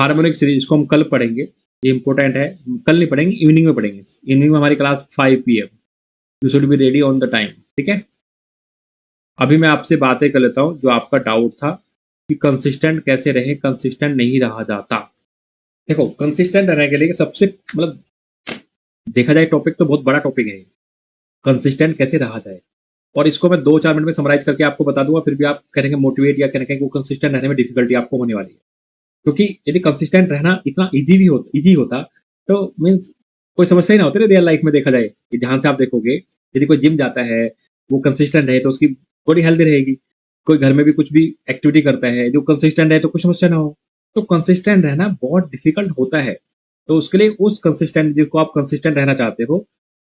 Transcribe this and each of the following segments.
Harmonic series, इसको हम कल पढ़ेंगे, ये इंपॉर्टेंट है। कल नहीं पढ़ेंगे, इवनिंग में पढ़ेंगे। इवनिंग में हमारी class 5 PM, you should be ready on the time, ठीक है। अभी मैं आपसे बातें कर लेता हूँ जो आपका डाउट था कि कंसिस्टेंट कैसे रहे, कंसिस्टेंट नहीं रहा जाता। देखो, कंसिस्टेंट रहने के लिए सबसे मतलब देखा जाए टॉपिक तो बहुत बड़ा टॉपिक है, कंसिस्टेंट कैसे रहा जाए। और इसको मैं 2-4 मिनट में समराइज करके आपको बता दूंगा, फिर भी आप करेंगे मोटिवेट या करेंगे वो कंसिस्टेंट रहने में डिफिकल्टी आपको होने वाली है। क्योंकि यदि कंसिस्टेंट रहना इतना इजी होता तो मीन्स कोई समस्या ही ना होती ना रियल लाइफ में। देखा जाए कि ध्यान से आप देखोगे, यदि कोई जिम जाता है वो कंसिस्टेंट रहे तो उसकी बॉडी हेल्दी रहेगी। कोई घर में भी कुछ भी एक्टिविटी करता है जो कंसिस्टेंट है तो कुछ समस्या ना हो। तो कंसिस्टेंट रहना बहुत डिफिकल्ट होता है। तो उसके लिए उस कंसिस्टेंट जिसको आप कंसिस्टेंट रहना चाहते हो,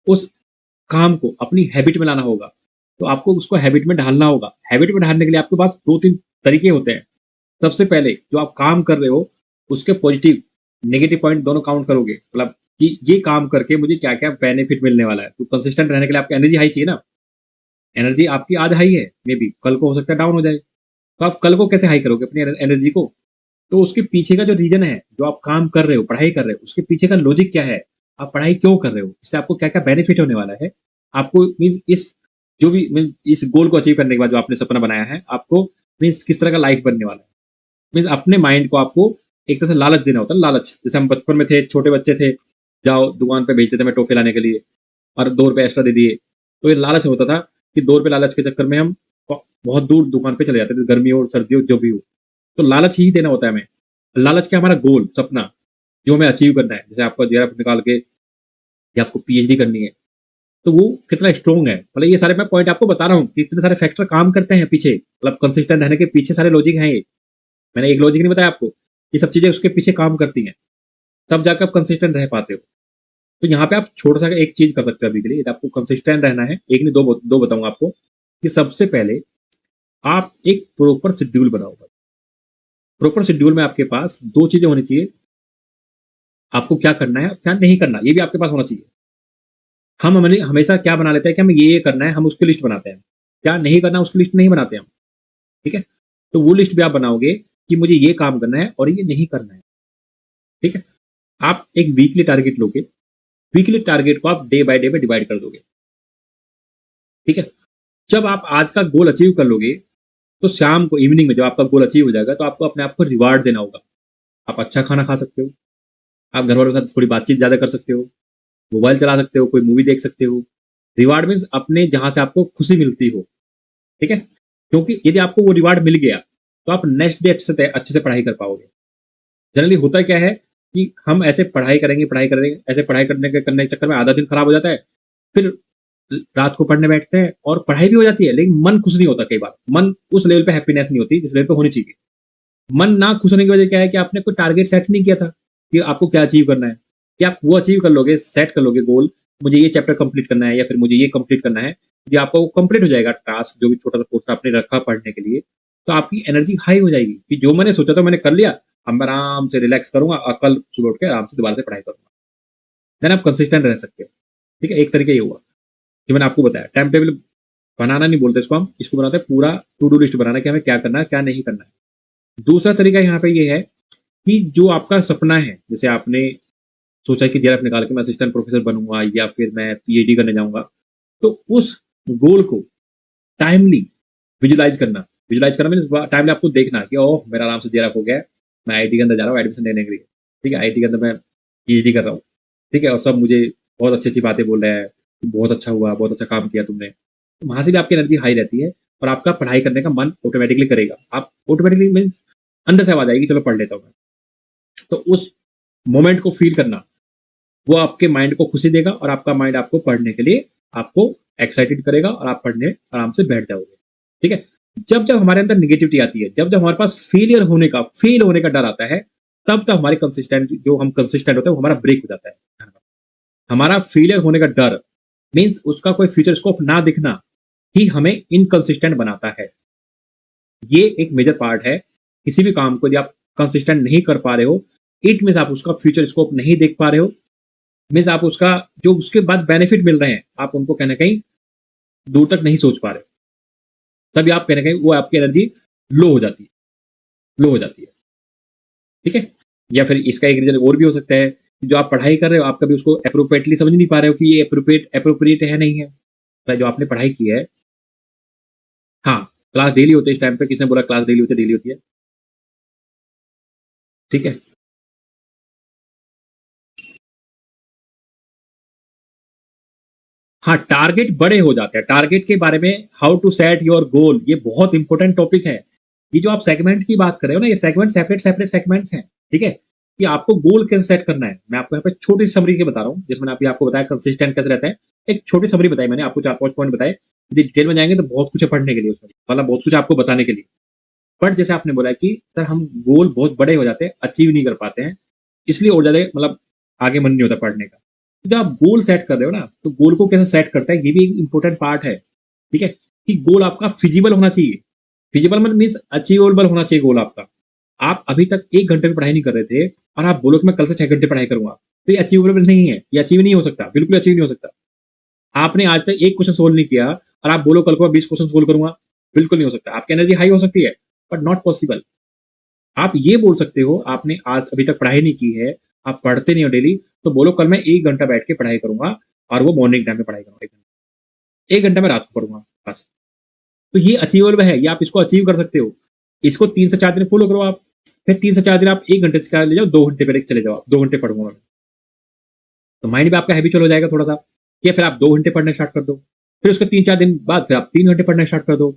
उस काम को अपनी हैबिट में लाना होगा। तो आपको उसको हैबिट में ढालना होगा। हैबिट में ढालने के लिए आपके पास 2-3 तरीके होते हैं। सबसे पहले जो आप काम कर रहे हो उसके पॉजिटिव नेगेटिव पॉइंट दोनों काउंट करोगे, मतलब कि ये काम करके मुझे क्या क्या बेनिफिट मिलने वाला है। तो कंसिस्टेंट रहने के लिए आपकी एनर्जी हाई चाहिए ना। एनर्जी आपकी आज हाई है, मे बी कल को हो सकता है डाउन हो जाए। तो आप कल को कैसे हाई करोगे अपनी एनर्जी को? तो उसके पीछे का जो रीजन है, जो आप काम कर रहे हो, पढ़ाई कर रहे हो, उसके पीछे का लॉजिक क्या है, आप पढ़ाई क्यों कर रहे हो, इससे आपको क्या क्या बेनिफिट होने वाला है। आपको मीन्स इस जो भी मीन्स इस गोल को अचीव करने के बाद जो आपने सपना बनाया है, आपको मीन्स किस तरह का लाइफ बनने वाला है। मीन्स अपने माइंड को आपको एक तरह से लालच देना होता है। लालच, जैसे हम बचपन में थे, छोटे बच्चे थे, जाओ दुकान पे भेजते थे मैं टॉफी लाने के लिए और 2 रुपए एक्स्ट्रा दे दिए। तो ये लालच होता था कि 2 रुपए लालच के चक्कर में हम बहुत दूर दुकान पे चले जाते थे, गर्मी हो सर्दी हो जो भी हो। तो लालच ही देना होता है हमें। लालच क्या, हमारा गोल, सपना जो हमें अचीव करना है। जैसे आपका जेआरएफ निकाल के या आपको पीएचडी करनी है, तो वो कितना स्ट्रॉन्ग है। मतलब ये सारे मैं पॉइंट आपको बता रहा हूँ कि इतने सारे फैक्टर काम करते हैं पीछे, मतलब कंसिस्टेंट रहने के पीछे सारे लॉजिक हैं ये। मैंने एक लॉजिक नहीं बताया आपको, ये सब चीजें उसके पीछे काम करती हैं, तब जाकर आप कंसिस्टेंट रह पाते हो। तो यहाँ पे आप छोटा सा एक चीज कर सकते हो अभी के लिए, यदि आपको कंसिस्टेंट रहना है। एक नहीं, दो बताऊंगा आपको कि सबसे पहले आप एक प्रॉपर शेड्यूल बनाओ। प्रॉपर शेड्यूल में आपके पास 2 चीजें होनी चाहिए, आपको क्या करना है और क्या नहीं करना, ये भी आपके पास होना चाहिए। हम हमेशा क्या बना लेते हैं कि हमें ये करना है, हम उसकी लिस्ट बनाते हैं, क्या नहीं करना उसकी लिस्ट नहीं बनाते हम, ठीक है। तो वो लिस्ट भी आप बनाओगे कि मुझे ये काम करना है और ये नहीं करना है, ठीक है। आप एक वीकली टारगेट लोगे, वीकली टारगेट को आप डे बाय डे में डिवाइड कर दोगे, ठीक है। जब आप आज का गोल अचीव कर लोगे तो शाम को इवनिंग में जब आपका गोल अचीव हो जाएगा तो आपको अपने आप को रिवार्ड देना होगा। आप अच्छा खाना खा सकते हो, आप घर वालों के साथ थोड़ी बातचीत ज्यादा कर सकते हो, मोबाइल चला सकते हो, कोई मूवी देख सकते हो। रिवार्ड मीन्स अपने जहां से आपको खुशी मिलती हो, ठीक है। क्योंकि यदि आपको वो रिवार्ड मिल गया तो आप नेक्स्ट डे अच्छे से पढ़ाई कर पाओगे। जनरली होता क्या है कि हम ऐसे पढ़ाई करेंगे, ऐसे पढ़ाई करने के चक्कर में आधा दिन खराब हो जाता है। फिर रात को पढ़ने बैठते हैं और पढ़ाई भी हो जाती है, लेकिन मन खुश नहीं होता। कई बार मन उस लेवल पे हैप्पीनेस नहीं होती जिस लेवल पे होनी चाहिए। मन ना खुश होने की वजह क्या है कि आपने कोई टारगेट सेट नहीं किया था कि आपको क्या अचीव करना है। कि आप वो अचीव कर लोगे, सेट कर लोगे गोल, मुझे ये चैप्टर कंप्लीट करना है या फिर मुझे ये कंप्लीट करना है, ये आपका वो कंप्लीट हो जाएगा टास्क, जो भी छोटा सा पोस्ट आपने रखा पढ़ने के लिए। तो आपकी एनर्जी हाई हो जाएगी कि जो मैंने सोचा था मैंने कर लिया, अब मैं आराम से रिलैक्स करूंगा और कल सुबह उठ के आराम से दोबारा से पढ़ाई करूंगा। देन आप कंसिस्टेंट रह सकते हो, ठीक है। एक तरीका ये हुआ कि मैंने आपको बताया। टाइम टेबल बनाना नहीं बोलते इसको, हम इसको बनाते हैं पूरा टू डू लिस्ट बनाना कि हमें क्या करना है क्या नहीं करना है। दूसरा तरीका यहाँ पे ये है कि जो आपका सपना है, जैसे आपने सोचा कि जेआरएफ निकाल के मैं असिस्टेंट प्रोफेसर बनूंगा या फिर मैं पीएचडी करने जाऊंगा, तो उस गोल को टाइमली विजुलाइज करना मीन टाइमली आपको देखना कि ओह मेरा आराम से जेआरएफ हो गया है, मैं आईटी के अंदर जा रहा हूँ एडमिशन लेने के लिए, ठीक है। आईटी के अंदर मैं पीएचडी कर रहा हूँ, ठीक है। और सब मुझे बहुत अच्छी अच्छी बातें बोल रहे हैं, बहुत अच्छा हुआ, बहुत अच्छा काम किया तुमने। तो वहां से भी आपकी एनर्जी हाई रहती है और आपका पढ़ाई करने का मन ऑटोमेटिकली करेगा। आप ऑटोमेटिकली मीन्स अंदर से आवाज आएगी चलो पढ़ लेता हूँ मैं। तो उस मोमेंट को फील करना, वो आपके माइंड को खुशी देगा और आपका माइंड आपको पढ़ने के लिए आपको एक्साइटेड करेगा और आप पढ़ने आराम से बैठ जाओगे, ठीक है। जब जब हमारे अंदर निगेटिविटी आती है, जब जब हमारे पास फेल होने का डर आता है, तब तक हमारे हम कंसिस्टेंट होते हैं वो हमारा ब्रेक हो जाता है। हमारा फेलियर होने का डर मीन्स उसका कोई फ्यूचर स्कोप ना दिखना ही हमें इनकंसिस्टेंट बनाता है। ये एक मेजर पार्ट है। किसी भी काम को यदि आप कंसिस्टेंट नहीं कर पा रहे हो, इट मीन्स आप उसका फ्यूचर स्कोप नहीं देख पा रहे हो, मीन्स आप उसका जो उसके बाद बेनिफिट मिल रहे हैं आप उनको कहीं ना कहीं दूर तक नहीं सोच पा रहे। तभी आप कहीं ना कहीं वो आपकी एनर्जी लो हो जाती है लो हो जाती है, ठीक है। या फिर इसका एक रीज़न और भी हो सकता है, कि जो आप पढ़ाई कर रहे हो, आप कभी उसको एप्रोप्रिएटली समझ नहीं पा रहे हो कि ये एप्रोप्रिएट है, नहीं है। तो जो आपने पढ़ाई की है हाँ, क्लास डेली होती है इस टाइम पे, किसने बोला क्लास डेली होती है? डेली होती है, ठीक है? हाँ, टारगेट बड़े हो जाते हैं। टारगेट के बारे में how to set your goal, ये बहुत इंपॉर्टेंट टॉपिक है। ये जो आप सेगमेंट की बात कर रहे हो ना, ये सेगमेंट सेपरेट सेगमेंट्स हैं, ठीक है? कि आपको गोल कैसे सेट करना है। मैं आपको यहाँ पे छोटी समरी के बता रहा हूँ, जिसमें अभी आपको बताया कंसिस्टेंट कैसे रहता है। एक छोटी समरी बताई मैंने आपको, 4-5 पॉइंट बताए। यदि डिटेल में जाएँगे तो बहुत कुछ है पढ़ने के लिए उसमें, मतलब बहुत कुछ आपको बताने के लिए। बट जैसे आपने बोला कि सर हम गोल बहुत बड़े हो जाते हैं, अचीव नहीं कर पाते हैं, इसलिए और ज़्यादा मतलब आगे मन नहीं होता पढ़ने का। तो जब आप गोल सेट कर रहे हो ना, तो गोल को कैसे सेट करता है, ये भी एक इम्पोर्टेंट पार्ट है, ठीक है? कि गोल आपका फिजिबल होना चाहिए। फिजिबल मतलब मीन्स अचीवेबल होना चाहिए गोल आपका। आप अभी तक 1 घंटे में पढ़ाई नहीं कर रहे थे और आप बोलो कि मैं कल से 6 घंटे पढ़ाई करूँगा, तो ये अचीवेबल नहीं है, ये अचीव नहीं हो सकता, बिल्कुल अचीव नहीं हो सकता। आपने आज तक एक क्वेश्चन सोल्व नहीं किया और आप बोलो कल को मैं 20 क्वेश्चन सोल्व करूँगा, बिल्कुल नहीं हो सकता। आपकी एनर्जी हाई हो सकती है, बट नॉट पॉसिबल। आप ये बोल सकते हो आपने आज अभी तक पढ़ाई नहीं की है, आप पढ़ते नहीं हो डेली, तो बोलो कल मैं 1 घंटा बैठ के पढ़ाई करूँगा और वो मॉर्निंग टाइम में पढ़ाई करूँगा 1 घंटा मैं रात को पढ़ूँगा, बस। तो ये अचीवेबल है, ये आप इसको अचीव कर सकते हो। इसको 3 से 4 दिन फॉलो करो आप, फिर 3 से 4 दिन आप 1 घंटे से क्या ले जाओ, 2 घंटे पे चले जाओ आप, 2 घंटे पढ़ूँगा मैं। तो माइंड भी आपका हैबिचुअल हो जाएगा थोड़ा-सा, या फिर आप 2 घंटे पढ़ना स्टार्ट कर दो। फिर उसके 3-4 दिन बाद फिर आप 3 घंटे पढ़ना स्टार्ट कर दो।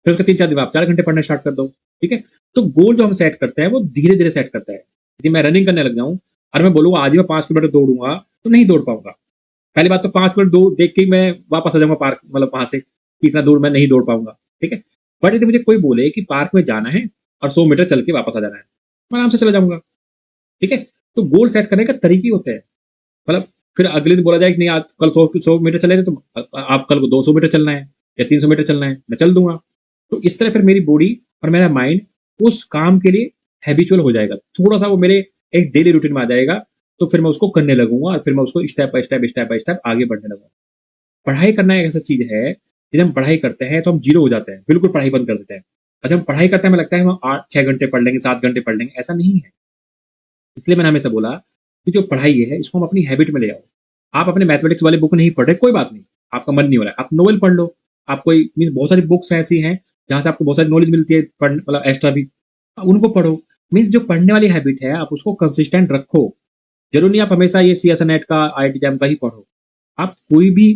फिर उसके 3-4 दिन बाद आप 4 घंटे पढ़ना स्टार्ट कर दो, ठीक है? तो गोल जो हम सेट करते हैं, वो धीरे-धीरे सेट करता है। यदि मैं रनिंग करने लग जाऊँ और मैं बोलूँगा आज ही मैं 5 किलोमीटर दौड़ूँगा, तो नहीं दौड़ पाऊँगा। पहली बात तो 5 मिनट दो देख के ही मैं वापस आ जाऊँगा पार्क, मतलब वहाँ से, कि इतना दूर मैं नहीं दौड़ पाऊँगा, ठीक है? बट यदि मुझे कोई बोले कि पार्क में जाना है और 100 मीटर चल के वापस आ जाना है, मैं आराम से चला जाऊँगा, ठीक है? तो गोल सेट करने का तरीके होते हैं। मतलब फिर अगले दिन बोला जाए कि नहीं आज कल 100 मीटर चले थे, तो आप कल को 200 मीटर चलना है या 300 मीटर चलना है, मैं चल दूँगा। तो इस तरह फिर मेरी बॉडी और मेरा माइंड उस काम के लिए हैबिचुअल हो जाएगा। थोड़ा-सा वो मेरे एक डेली रूटीन में आ जाएगा, तो फिर मैं उसको करने लगूँगा और फिर मैं उसको स्टेप बाय स्टेप आगे बढ़ने लगूँगा। पढ़ाई करना एक ऐसा चीज़ है, कि जब हम पढ़ाई करते हैं तो हम ज़ीरो हो जाते हैं, बिल्कुल पढ़ाई बंद कर देते हैं। और जब हम पढ़ाई करते हैं हमें लगता है हम 8-6 घंटे पढ़ लेंगे, 7 घंटे पढ़ लेंगे, ऐसा नहीं है। इसलिए मैंने हमेशा बोला कि जो पढ़ाई है इसको हम अपनी हैबिट में ले आओ। आप अपने मैथमेटिक्स वाली बुक नहीं पढ़ रहे, कोई बात नहीं, आपका मन नहीं हो रहा है, आप नोवेल पढ़ लो। आप कोई मीन्स बहुत सारी बुक्स ऐसी हैं, जहाँ से आपको बहुत सारी नॉलेज मिलती है, मतलब एक्स्ट्रा भी, उनको पढ़ो। मीन्स जो पढ़ने वाली हैबिट है, आप उसको कंसिस्टेंट रखो। ज़रूरी नहीं आप हमेशा ये सीएसई नेट का, आईआईटी जैम का ही पढ़ो। आप कोई भी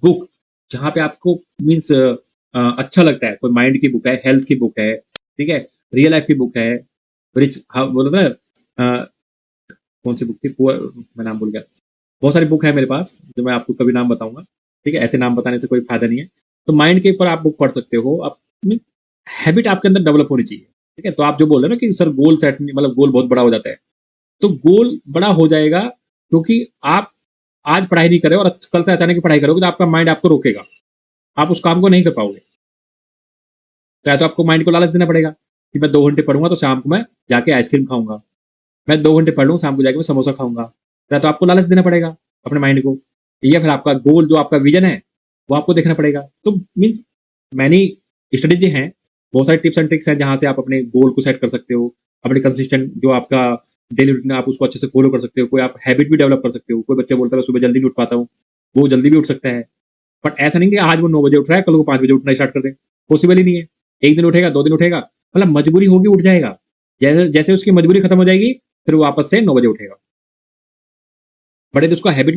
बुक जहाँ पे आपको मीन्स अच्छा लगता है, कोई माइंड की बुक है, हेल्थ की बुक है, ठीक है? रियल लाइफ की बुक है, रिच हाँ, बोलो ना कौन सी बुक थी? पुअर, मैं नाम भूल गया। बहुत सारी बुक है मेरे पास, जो मैं आपको कभी नाम बताऊँगा, ठीक है? ऐसे नाम बताने से कोई फ़ायदा नहीं है। तो माइंड के ऊपर आप बुक पढ़ सकते हो, आप मीन हैबिट आपके अंदर डेवलप होनी चाहिए, ठीक है? तो आप जो बोल रहे हो ना कि सर गोल सेट नहीं, मतलब गोल बहुत बड़ा हो जाता है। तो गोल बड़ा हो जाएगा क्योंकि आप आज पढ़ाई नहीं कर रहे हो और कल से अचानक ही पढ़ाई करोगे तो आपका माइंड आपको रोकेगा। आप उस काम को नहीं कर पाओगे। तो या तो आपको माइंड को लालच देना पड़ेगा कि मैं 2 घंटे पढ़ूँगा तो शाम को मैं जाके आइसक्रीम खाऊँगा। मैं 2 घंटे पढ़ लूँ, शाम को जाके मैं समोसा खाऊँगा। या तो आपको लालच देना पड़ेगा अपने माइंड को, या फिर आपका गोल जो आपका विज़न है, वो आपको देखना पड़ेगा। तो मीन्स मैनी स्ट्रेटेजी हैं, बहुत सारे टिप्स एंड ट्रिक्स हैं जहाँ से आप अपने गोल को सेट कर सकते हो। अपने कंसिस्टेंट जो आपका डेली रूटीन है आप उसको अच्छे से फ़ॉलो कर सकते हो। कोई आप हैबिट भी डेवलप कर सकते हो। कोई बच्चा बोलता है मैं सुबह जल्दी नहीं उठ पाता हूँ, वो जल्दी भी उठ सकता है। बट ऐसा नहीं कि आज वो 9 बजे उठ रहा है, कल को 5 बजे उठना स्टार्ट कर दे। पॉसिबल ही नहीं है। 1 दिन उठेगा, 2 दिन उठेगा, मतलब मजबूरी होगी उठ जाएगा। जैसे जैसे उसकी मजबूरी खत्म हो जाएगी, फिर वो वापस से 9 बजे उठेगा। बट यदि उसको हैबिट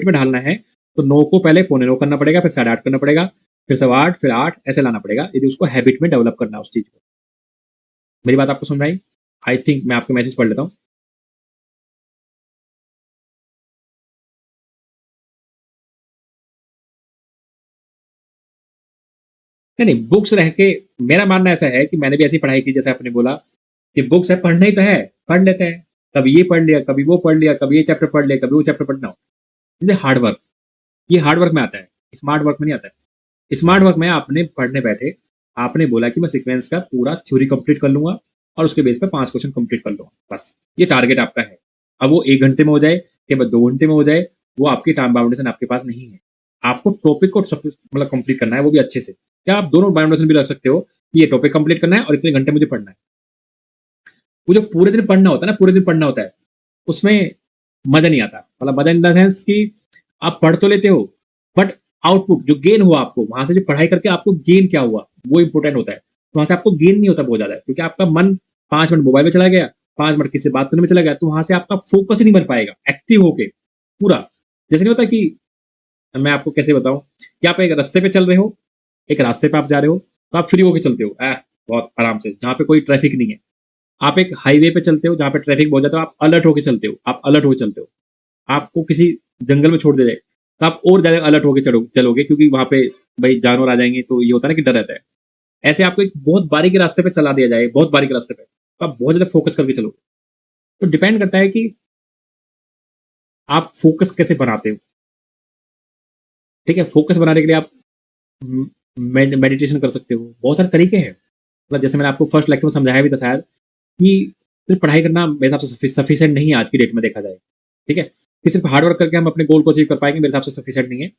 में ढालना है, तो 9 को पहले पौने 9 करना पड़ेगा, फिर साढ़े 8 करना पड़ेगा, फिर सवा 8, फिर 8 ऐसे लाना पड़ेगा, यदि उसको हैबिट में डेवलप करना है उस चीज़ को। मेरी बात आपको समझ में आई? आई थिंक मैं आपके मैसेज पढ़ लेता हूँ। नहीं, नहीं, बुक्स रह के मेरा मानना ऐसा है कि मैंने भी ऐसी पढ़ाई की जैसे आपने बोला कि बुक्स है, पढ़ना ही तो है, पढ़ लेते हैं। कभी ये पढ़ लिया, कभी वो पढ़ लिया, कभी ये चैप्टर पढ़ लिया, कभी वो चैप्टर पढ़ना। ये हार्ड वर्क, ये हार्ड वर्क में आता है, स्मार्ट वर्क में नहीं आता है। स्मार्ट वर्क में आपने पढ़ने बैठे, आपने बोला कि मैं सीक्वेंस का पूरा थ्योरी कंप्लीट कर लूँगा और उसके बेस पे 5 क्वेश्चन कंप्लीट कर लूँगा, बस। ये टारगेट आपका है। अब वो 1 घंटे में हो जाए या फिर 2 घंटे में हो जाए, वो आपकी टाइम बाउंडेशन आपके पास नहीं है। आपको टॉपिक को सब मतलब कंप्लीट करना है, वो भी अच्छे से। या आप दोनों बाउंडेशन भी रख सकते हो कि ये टॉपिक कंप्लीट करना है और इतने घंटे मुझे पढ़ना है। वो जो पूरे दिन पढ़ना होता है ना, पूरे दिन पढ़ना होता है, उसमें मजा नहीं आता। मतलब मजा इन द सेंस कि आप पढ़ तो लेते हो, बट आउटपुट जो गेन हुआ आपको वहां से, जो पढ़ाई करके आपको गेन क्या हुआ, वो इंपॉर्टेंट होता है। तो वहां से आपको गेन नहीं होता बहुत ज्यादा, क्योंकि आपका मन 5 मिनट मोबाइल में चला गया, 5 मिनट किसी से बात करने में चला गया, तो वहां से आपका फोकस ही नहीं बन पाएगा एक्टिव होके पूरा। जैसे नहीं होता कि, मैं आपको कैसे बताऊं कि आप एक रास्ते पे चल रहे हो, एक रास्ते पे आप जा रहे हो, तो आप फ्री होके चलते हो, बहुत आराम से, जहाँ पे कोई ट्रैफिक नहीं है। आप एक हाईवे पे चलते हो जहाँ पे ट्रैफिक बहुत ज्यादा, आप अलर्ट होके चलते हो, आप अलर्ट होके चलते हो। आपको किसी जंगल में छोड़ दे जाए, तो आप और ज्यादा अलर्ट होके चलोगे, क्योंकि वहां पे भाई जानवर आ जाएंगे, तो ये होता है ना कि डर रहता है। ऐसे आपको एक बहुत बारीक रास्ते पे चला दिया जाए, बहुत बारीक रास्ते पे, तो आप बहुत ज्यादा फोकस करके चलोगे। तो डिपेंड करता है कि आप फोकस कैसे बनाते हो। ठीक है, फोकस बनाने के लिए आप मेडिटेशन कर सकते हो, बहुत सारे तरीके हैं। मतलब जैसे मैंने आपको फर्स्ट लेक्चर में समझाया भी था शायद, कि सिर्फ पढ़ाई करना मेरे हिसाब से सफिशिएंट नहीं है आज की डेट में देखा जाए। ठीक है, कि सिर्फ हार्ड वर्क करके हम अपने गोल को अचीव कर पाएंगे, मेरे हिसाब से सफिशिएंट नहीं है।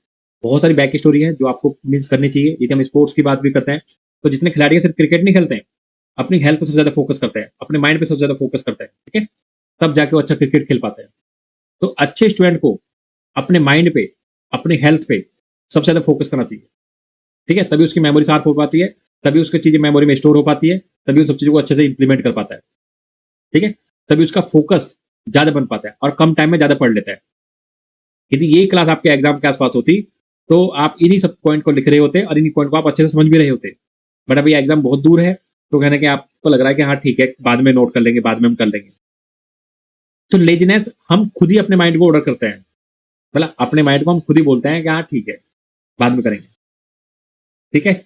बहुत सारी बैक स्टोरी है जो आपको मीन्स करनी चाहिए। यदि हम स्पोर्ट्स की बात भी करते हैं, तो जितने खिलाड़ी सिर्फ क्रिकेट नहीं खेलते हैं, अपनी हेल्थ पर सबसे ज्यादा फोकस करते हैं, अपने माइंड पे सबसे ज्यादा फोकस करते हैं। ठीक है, तब जाके वो अच्छा क्रिकेट खेल पाते हैं। तो अच्छे स्टूडेंट को अपने माइंड पे, अपनी हेल्थ पे सबसे ज्यादा फोकस करना चाहिए। ठीक है, तभी उसकी मेमोरी शार्प हो पाती है, तभी उसकी चीजें मेमोरी में स्टोर हो पाती है, तभी उन सब चीजों को अच्छे से इंप्लीमेंट कर पाता है। ठीक है, तभी उसका फोकस ज्यादा बन पाता है और कम टाइम में ज्यादा पढ़ लेता है। यदि ये क्लास आपके एग्जाम के आसपास होती, तो आप इन्हीं सब पॉइंट को लिख रहे होते और इन्हीं पॉइंट को आप अच्छे से समझ भी रहे होते। बट अभी एग्जाम बहुत दूर है, तो कहने के आपको लग रहा है कि हाँ ठीक है, बाद में नोट कर लेंगे, बाद में हम कर लेंगे। तो लेजीनेस हम खुद ही अपने माइंड को ऑर्डर करते हैं। मतलब अपने माइंड को हम खुद ही बोलते हैं कि हाँ ठीक है, बाद में करेंगे। ठीक है,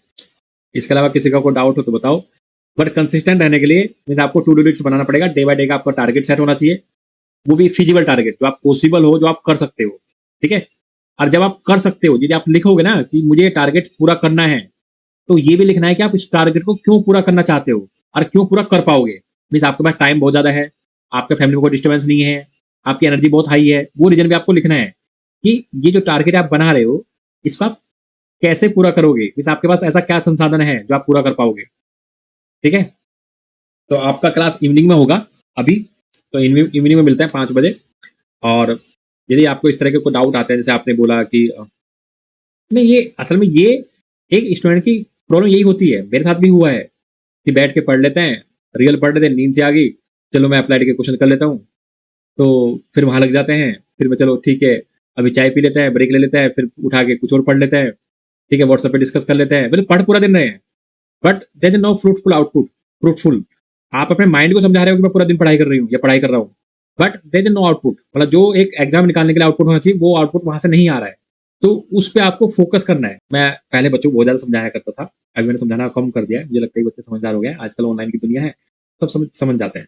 इसके अलावा किसी का कोई डाउट हो तो बताओ। बट कंसिस्टेंट रहने के लिए मीन आपको टू डू लिस्ट बनाना पड़ेगा, डे बाय डे का आपका टारगेट सेट होना चाहिए। वो भी फिजिबल टारगेट, जो आप पॉसिबल हो, जो आप कर सकते हो। ठीक है, और जब आप कर सकते हो, यदि आप लिखोगे ना कि मुझे ये टारगेट पूरा करना है, तो ये भी लिखना है कि आप इस टारगेट को क्यों पूरा करना चाहते हो और क्यों पूरा कर पाओगे। मीन आपके पास टाइम बहुत ज्यादा है, आपके फैमिली में कोई डिस्टर्बेंस नहीं है, आपकी एनर्जी बहुत हाई है, वो रीजन भी आपको लिखना है कि ये जो टारगेट आप बना रहे हो, इसको आप कैसे पूरा करोगे। मीन आपके पास ऐसा क्या संसाधन है जो आप पूरा कर पाओगे। ठीक है, तो आपका क्लास इवनिंग में होगा अभी, तो इवनिंग में मिलते हैं 5 बजे। और यदि आपको इस तरह के कोई डाउट आते हैं, जैसे आपने बोला कि नहीं, ये असल में ये एक स्टूडेंट की प्रॉब्लम यही होती है, मेरे साथ भी हुआ है कि बैठ के पढ़ लेते हैं, रियल पढ़ लेते हैं, नींद से आ गई, चलो मैं अप्लाइड के क्वेश्चन कर लेता हूँ, तो फिर वहां लग जाते हैं, फिर मैं चलो ठीक है, अभी चाय पी लेते हैं, ब्रेक ले लेते हैं, फिर उठा के कुछ और पढ़ लेते हैं। ठीक है, व्हाट्सएप पे डिस्कस कर लेते हैं, मतलब पढ़ पूरा दिन रहे हैं, but there is no fruitful output. Fruitful, आप अपने माइंड को समझा रहे हो कि मैं पूरा दिन पढ़ाई कर रही हूँ या पढ़ाई कर रहा हूँ, but there is no output. मतलब जो एक एग्जाम निकालने के लिए आउटपुट होना चाहिए, वो आउटपुट वहां से नहीं आ रहा है। तो उस पर आपको फोकस करना है। मैं पहले बच्चों को बहुत ज्यादा समझाया करता था, अभी मैंने समझाना कम कर दिया है, मुझे लगता है बच्चे समझदार हो गए हैं, आजकल ऑनलाइन की दुनिया है, सब समझ जाते हैं।